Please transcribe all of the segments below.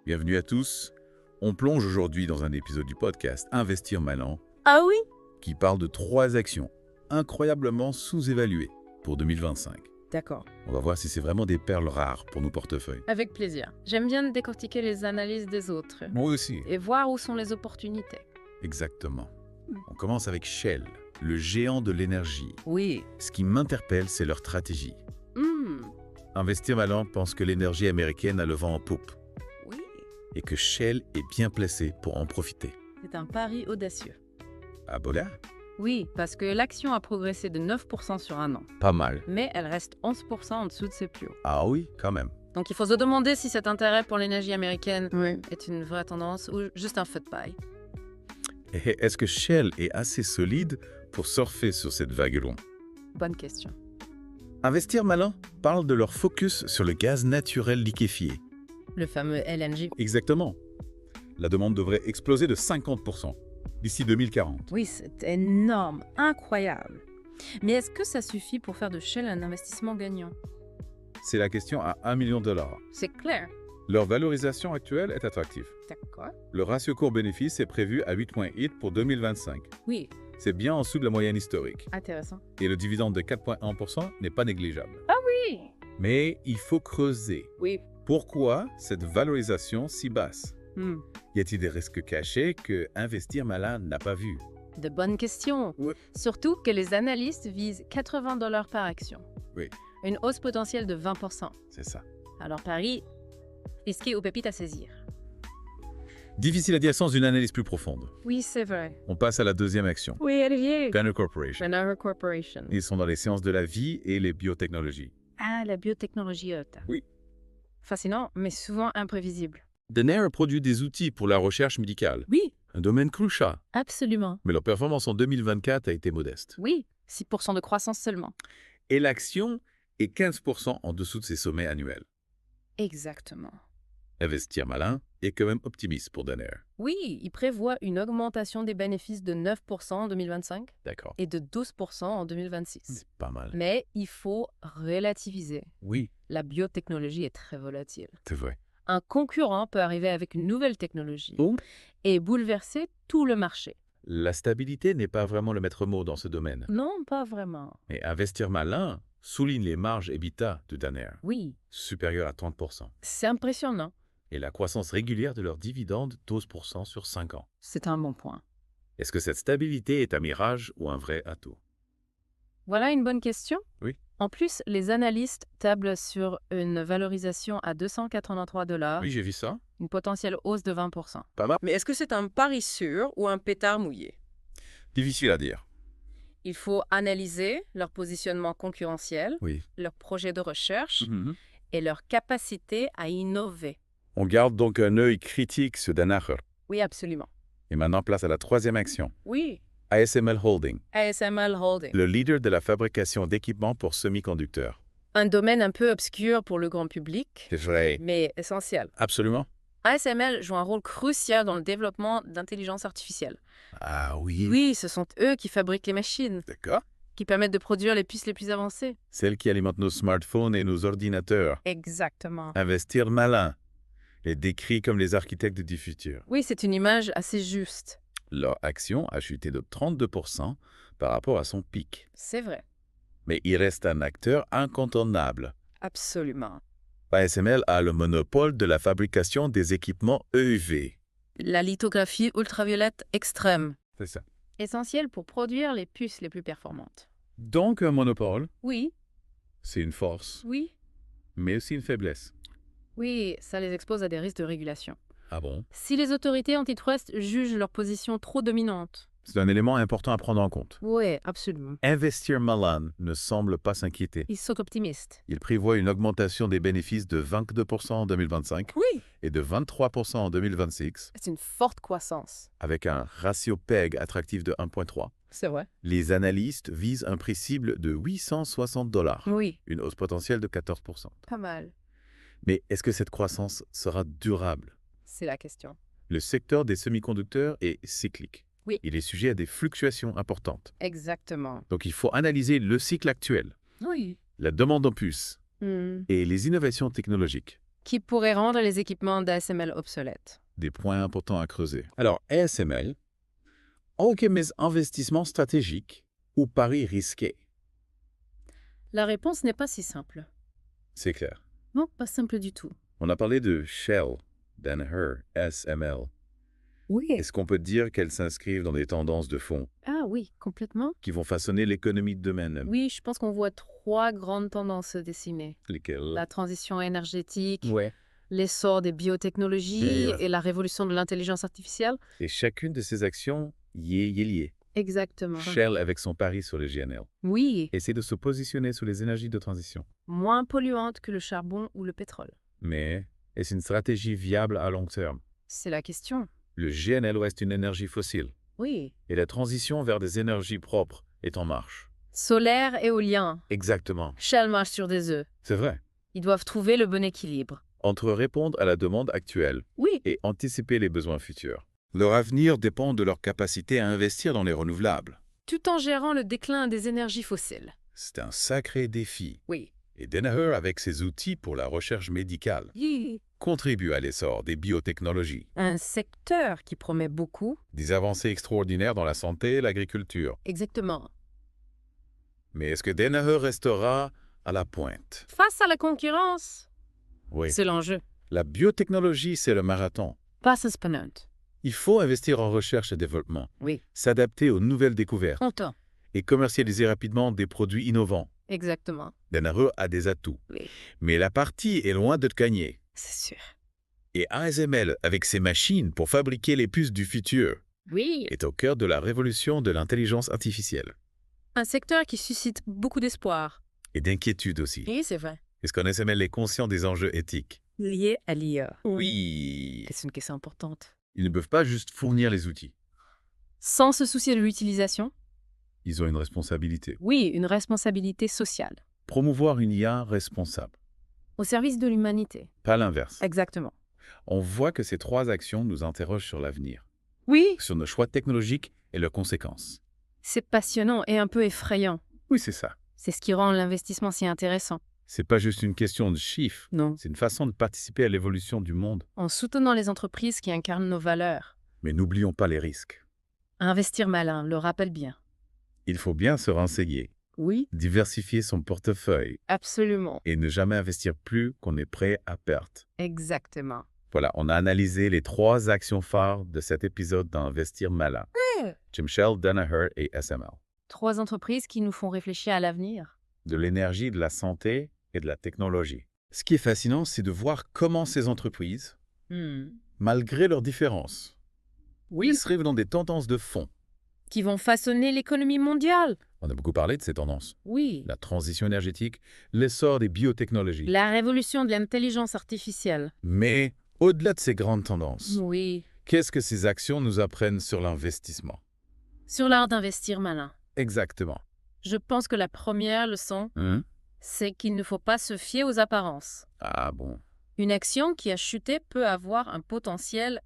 Bienvenue à tous. On plonge aujourd'hui dans un épisode du podcast Investir Malin Ah oui? qui parle de 3 actions incroyablement sous-évaluées pour 2025. D'accord. On va voir si c'est vraiment des perles rares pour nos portefeuilles. Avec plaisir. J'aime bien décortiquer les analyses des autres Moi aussi. et voir où sont les opportunités. Exactement. On commence avec Shell, le géant de l'énergie. Oui. Ce qui m'interpelle, c'est leur stratégie. Hmm. Investir Malin pense que l'énergie américaine a le vent en poupe Oui. et que Shell est bien placé pour en profiter. C'est un pari audacieux. Ah voilà? Oui, parce que l'action a progressé de 9% sur un an. Pas mal. Mais elle reste 11% en dessous de ses plus hauts. Ah oui, quand même. Donc il faut se demander si cet intérêt pour l'énergie américaine est une vraie tendance ou juste un feu de paille. Et est-ce que Shell est assez solide pour surfer sur cette vague longue? Bonne question. Investir Malin parle de leur focus sur le gaz naturel liquéfié. Le fameux LNG. Exactement. La demande devrait exploser de 50% d'ici 2040. Oui, c'est énorme, incroyable. Mais est-ce que ça suffit pour faire de Shell un investissement gagnant? C'est la question à $1 million. C'est clair. Leur valorisation actuelle est attractive. D'accord. Le ratio court-bénéfice est prévu à 8,8 pour 2025. Oui, C'est bien en dessous de la moyenne historique. intéressant. Et le dividende de 4,1% n'est pas négligeable. Oui. Mais il faut creuser. Oui. Pourquoi cette valorisation si basse? Hmm. Y a-t-il des risques cachés que Investir Malin n'a pas vus? De bonnes questions. Ouais. Surtout que les analystes visent $80 par action. Oui. Une hausse potentielle de 20%. C'est ça. Alors pari, risqué ou pépite à saisir. Difficile à dire sans une analyse plus profonde. Oui, c'est vrai. On passe à la deuxième action. Oui, Olivier. Banner Corporation. Banner Corporation. Ils sont dans les sciences de la vie et les biotechnologies. Ah, la biotechnologie haute. Oui. Fascinant, mais souvent imprévisible. Danaher produit des outils pour la recherche médicale, Oui, un domaine crucial. absolument. Mais leur performance en 2024 a été modeste. Oui, 6% de croissance seulement. Et l'action est 15% en dessous de ses sommets annuels. Exactement. Investir Malin est quand même optimiste pour Danaher. Oui, il prévoit une augmentation des bénéfices de 9% en 2025 D'accord. et de 12% en 2026. C'est pas mal. Mais il faut relativiser. Oui, La biotechnologie est très volatile. c'est vrai. Un concurrent peut arriver avec une nouvelle technologie Oh. et bouleverser tout le marché. La stabilité n'est pas vraiment le maître mot dans ce domaine. Non, pas vraiment. Mais Investir Malin souligne les marges EBITDA de Danaher, Oui, supérieures à 30%, c'est impressionnant. et la croissance régulière de leurs dividendes 12% sur 5 ans. C'est un bon point. Est-ce que cette stabilité est un mirage ou un vrai atout? Voilà une bonne question. Oui. En plus, les analystes tablent sur une valorisation à $283, Oui, j'ai vu ça. une potentielle hausse de 20%. Pas mal. Mais est-ce que c'est un pari sûr ou un pétard mouillé? Difficile à dire. Il faut analyser leur positionnement concurrentiel, Oui. leur projet de recherche et leur capacité à innover. On garde donc un œil critique sur Danaher. Oui, absolument. Et maintenant, place à la troisième action. Oui, ASML Holding, ASML Holding. le leader de la fabrication d'équipements pour semi-conducteurs. Un domaine un peu obscur pour le grand public, C'est vrai. mais essentiel. Absolument. ASML joue un rôle crucial dans le développement d'intelligence artificielle. Ah oui. Oui, ce sont eux qui fabriquent les machines, D'accord. qui permettent de produire les puces les plus avancées. Celles qui alimentent nos smartphones et nos ordinateurs. Exactement. Investir Malin les décrit comme les architectes du futur. Oui, c'est une image assez juste. Leur action a chuté de 32% par rapport à son pic. C'est vrai. Mais il reste un acteur incontournable. Absolument. ASML a le monopole de la fabrication des équipements EUV. La lithographie ultraviolette extrême, C'est ça. essentielle pour produire les puces les plus performantes. Donc un monopole, Oui, c'est une force, oui, mais aussi une faiblesse. oui, ça les expose à des risques de régulation. Ah bon? Si les autorités antitrust jugent leur position trop dominante. C'est un élément important à prendre en compte. Oui, absolument. Investir Malin ne semble pas s'inquiéter. Ils sont optimistes. Il prévoit une augmentation des bénéfices de 22% en 2025 Oui, et de 23% en 2026, c'est une forte croissance. avec un ratio PEG attractif de 1,3. C'est vrai. Les analystes visent un prix cible de $860, Oui, une hausse potentielle de 14%. pas mal. Mais est-ce que cette croissance sera durable? C'est la question. Le secteur des semi-conducteurs est cyclique. Oui. Il est sujet à des fluctuations importantes. Exactement. Donc il faut analyser le cycle actuel, Oui. la demande en puces Hmm. et les innovations technologiques. qui pourrait rendre les équipements d'ASML obsolètes. Des points importants à creuser. Alors, ASML, ok, mais investissement stratégique ou pari risqué? La réponse n'est pas si simple. C'est clair. Non, pas simple du tout. On a parlé de Shell, Danaher, ASML. Oui. Est-ce qu'on peut dire qu'elles s'inscrivent dans des tendances de fond Ah oui, complètement. qui vont façonner l'économie de demain? Oui, je pense qu'on voit 3 grandes tendances se dessiner. Lesquelles? La transition énergétique, Ouais. l'essor des biotechnologies Ouais. et la révolution de l'intelligence artificielle. Et chacune de ces actions y est liée. Exactement. Shell avec son pari sur le GNL Oui, essaie de se positionner sur les énergies de transition. moins polluante que le charbon ou le pétrole. Mais est-ce une stratégie viable à long terme? C'est la question. Le GNL reste une énergie fossile Oui. et la transition vers des énergies propres est en marche. Solaire, éolien. Exactement. Shell marche sur des œufs. C'est vrai. Ils doivent trouver le bon équilibre. Entre répondre à la demande actuelle Oui. et anticiper les besoins futurs. Leur avenir dépend de leur capacité à investir dans les renouvelables. Tout en gérant le déclin des énergies fossiles. C'est un sacré défi. Oui. Et Danaher, avec ses outils pour la recherche médicale, contribue à l'essor des biotechnologies. Un secteur qui promet beaucoup. Des avancées extraordinaires dans la santé et l'agriculture. Exactement. Mais est-ce que Danaher restera à la pointe? Face à la concurrence, Oui. c'est l'enjeu. La biotechnologie, c'est le marathon. Pas suspendant. Il faut investir en recherche et développement, Oui. s'adapter aux nouvelles découvertes Content. et commercialiser rapidement des produits innovants. Exactement. Danaher a des atouts. Oui. Mais la partie est loin de gagner. C'est sûr. Et ASML, avec ses machines pour fabriquer les puces du futur, Oui. est au cœur de la révolution de l'intelligence artificielle. Un secteur qui suscite beaucoup d'espoir. Et d'inquiétude aussi. Oui, c'est vrai. Est-ce qu'en ASML est conscient des enjeux éthiques? Lié à l'IA. Oui. C'est une question importante. Ils ne peuvent pas juste fournir les outils. Sans se soucier de l'utilisation. Ils ont une responsabilité. Oui, une responsabilité sociale. Promouvoir une IA responsable, Au service de l'humanité. pas l'inverse. Exactement. On voit que ces 3 actions nous interrogent sur l'avenir, Oui. sur nos choix technologiques et leurs conséquences. C'est passionnant et un peu effrayant. Oui, c'est ça. C'est ce qui rend l'investissement si intéressant. C'est pas juste une question de chiffres, Non. c'est une façon de participer à l'évolution du monde. En soutenant les entreprises qui incarnent nos valeurs. Mais n'oublions pas les risques. Investir malin, le rappelle bien. Il faut bien se renseigner, Oui. diversifier son portefeuille Absolument. et ne jamais investir plus qu'on est prêt à perdre. Exactement. Voilà, on a analysé les 3 actions phares de cet épisode d'Investir malin. Jim Shell, Danaher et SML. 3 entreprises qui nous font réfléchir à l'avenir. De l'énergie, de la santé et de la technologie. Ce qui est fascinant, c'est de voir comment ces entreprises, malgré leurs différences, Oui. s'inscrivent dans des tendances de fond. Qui vont façonner l'économie mondiale. On a beaucoup parlé de ces tendances. Oui. La transition énergétique, l'essor des biotechnologies. La révolution de l'intelligence artificielle. Mais au-delà de ces grandes tendances, Oui. qu'est-ce que ces actions nous apprennent sur l'investissement? Sur l'art d'investir malin. Exactement. Je pense que la première leçon, c'est qu'il ne faut pas se fier aux apparences. Ah bon, Une action qui a chuté peut avoir un potentiel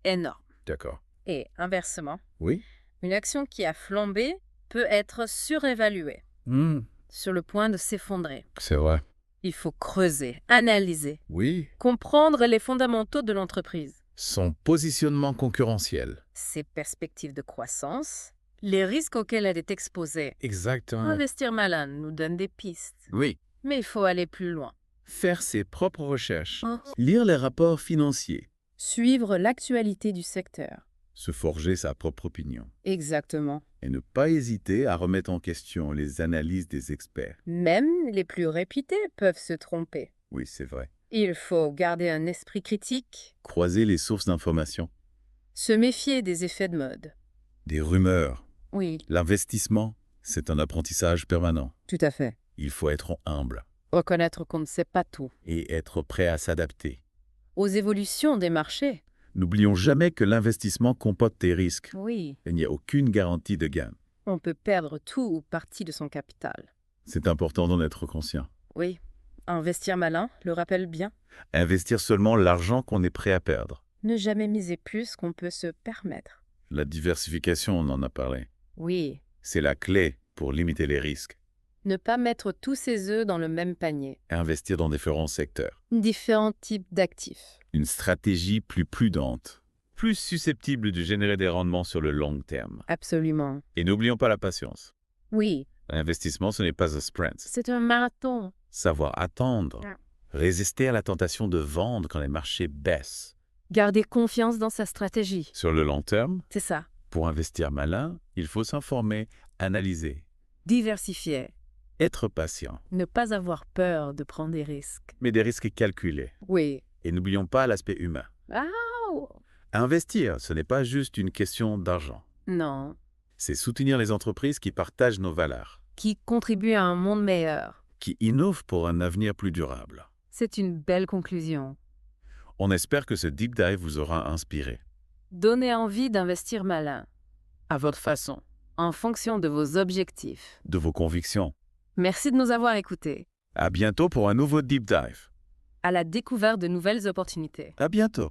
énorme. d'accord. Et inversement, Oui? une action qui a flambé peut être surévaluée, sur le point de s'effondrer. C'est vrai. Il faut creuser, analyser, Oui. comprendre les fondamentaux de l'entreprise, Son positionnement concurrentiel. ses perspectives de croissance, les risques auxquels elle est exposée. Exactement. Investir malin nous donne des pistes, Oui. mais il faut aller plus loin. Faire ses propres recherches. Oh. Lire les rapports financiers. Suivre l'actualité du secteur. Se forger sa propre opinion. Exactement. Et ne pas hésiter à remettre en question les analyses des experts. Même les plus réputés peuvent se tromper. Oui, c'est vrai. Il faut garder un esprit critique, Croiser les sources d'information. se méfier des effets de mode. Des rumeurs. Oui, L'investissement, c'est un apprentissage permanent. tout à fait. Il faut être humble Reconnaître qu'on ne sait pas tout. et être prêt à s'adapter. Aux évolutions des marchés. N'oublions jamais que l'investissement comporte des risques. Oui, Il n'y a aucune garantie de gain. on peut perdre tout ou partie de son capital. C'est important d'en être conscient. Oui, investir malin le rappelle bien. Investir seulement l'argent qu'on est prêt à perdre. Ne jamais miser plus qu'on peut se permettre. La diversification, on en a parlé. Oui, C'est la clé pour limiter les risques. Ne pas mettre tous ses œufs dans le même panier. Investir dans différents secteurs. Différents types d'actifs. Une stratégie plus prudente, plus susceptible de générer des rendements sur le long terme. Absolument. Et n'oublions pas la patience. Oui, L'investissement, ce n'est pas un sprint. c'est un marathon. Savoir attendre. Ah. Résister à la tentation de vendre quand les marchés baissent. Garder confiance dans sa stratégie. Sur le long terme, C'est ça. pour investir malin, il faut s'informer, analyser, Diversifier. être patient, Ne pas avoir peur de prendre des risques. mais des risques calculés. Oui. Et n'oublions pas l'aspect humain. Ah, Investir, ce n'est pas juste une question d'argent. non. C'est soutenir les entreprises qui partagent nos valeurs, Qui contribue à un monde meilleur. qui innovent pour un avenir plus durable. C'est une belle conclusion. On espère que ce deep dive vous aura inspiré. Donnez envie d'investir malin. À votre façon. En fonction de vos objectifs. De vos convictions. Merci de nous avoir écoutés. À bientôt pour un nouveau deep dive. À la découverte de nouvelles opportunités. À bientôt.